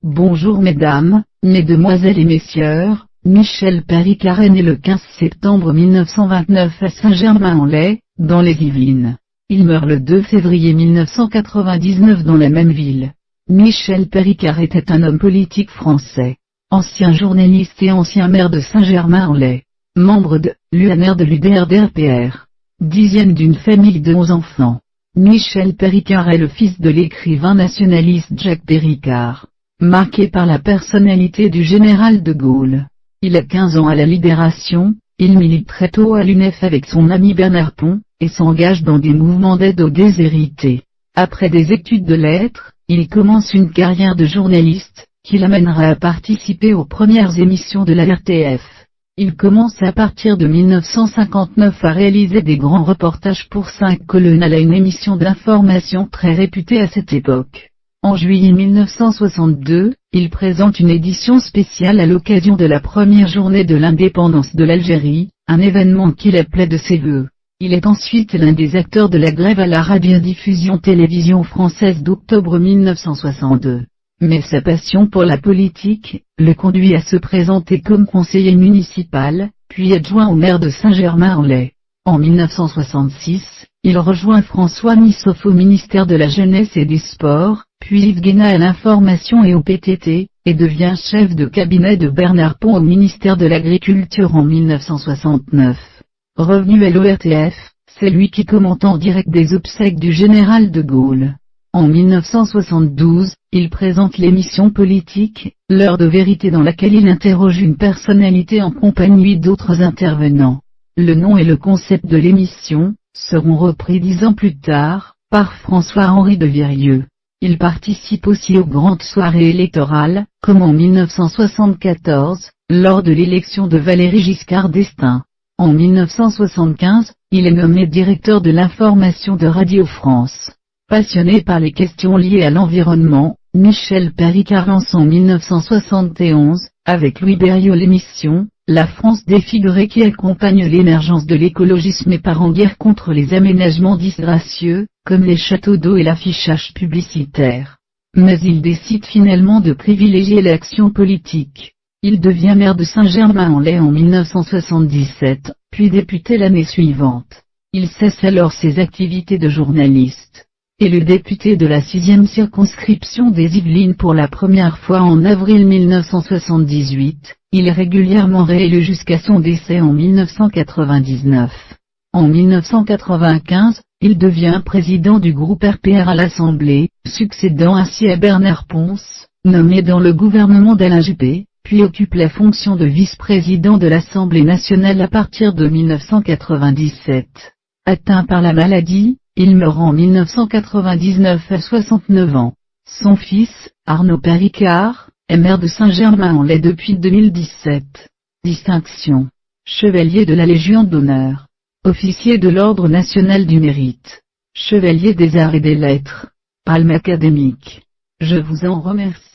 Bonjour mesdames, mesdemoiselles et messieurs, Michel Péricard est né le 15 septembre 1929 à Saint-Germain-en-Laye, dans les Yvelines. Il meurt le 2 février 1999 dans la même ville. Michel Péricard était un homme politique français, ancien journaliste et ancien maire de Saint-Germain-en-Laye, membre de l'UNR de l'UDR-DRPR, dixième d'une famille de 11 enfants. Michel Péricard est le fils de l'écrivain nationaliste Jacques Péricard, marqué par la personnalité du général de Gaulle. Il a 15 ans à la Libération, il milite très tôt à l'UNEF avec son ami Bernard Pont, et s'engage dans des mouvements d'aide aux déshérités. Après des études de lettres, il commence une carrière de journaliste, qui l'amènera à participer aux premières émissions de la RTF. Il commence à partir de 1959 à réaliser des grands reportages pour 5 colonnes à une émission d'information très réputée à cette époque. En juillet 1962, il présente une édition spéciale à l'occasion de la première journée de l'indépendance de l'Algérie, un événement qu'il appelait de ses vœux. Il est ensuite l'un des acteurs de la grève à la radiodiffusion télévision française d'octobre 1962. Mais sa passion pour la politique le conduit à se présenter comme conseiller municipal, puis adjoint au maire de Saint-Germain-en-Laye. En 1966, il rejoint François Missoff au ministère de la Jeunesse et des Sports, puis Yves Guéna à l'Information et au PTT, et devient chef de cabinet de Bernard Pont au ministère de l'Agriculture en 1969. Revenu à l'ORTF, c'est lui qui commente en direct des obsèques du général de Gaulle. En 1972, il présente l'émission politique, L'heure de vérité dans laquelle il interroge une personnalité en compagnie d'autres intervenants. Le nom et le concept de l'émission seront repris 10 ans plus tard, par François-Henri de Virieu. Il participe aussi aux grandes soirées électorales, comme en 1974, lors de l'élection de Valéry Giscard d'Estaing. En 1975, il est nommé directeur de l'information de Radio France. Passionné par les questions liées à l'environnement, Michel Péricard lance en 1971, avec Louis Berriot l'émission La France défigurée qui accompagne l'émergence de l'écologisme et part en guerre contre les aménagements disgracieux, comme les châteaux d'eau et l'affichage publicitaire. Mais il décide finalement de privilégier l'action politique. Il devient maire de Saint-Germain-en-Laye en 1977, puis député l'année suivante. Il cesse alors ses activités de journaliste. Élu député de la 6e circonscription des Yvelines pour la première fois en avril 1978, il est régulièrement réélu jusqu'à son décès en 1999. En 1995, il devient président du groupe RPR à l'Assemblée, succédant ainsi à Bernard Pons, nommé dans le gouvernement d'Alain Juppé, puis occupe la fonction de vice-président de l'Assemblée nationale à partir de 1997. Atteint par la maladie, il meurt en 1999 à 69 ans. Son fils, Arnaud Péricard, est maire de Saint-Germain-en-Laye depuis 2017. Distinction. Chevalier de la Légion d'honneur. Officier de l'Ordre national du mérite. Chevalier des arts et des lettres. Palme académique. Je vous en remercie.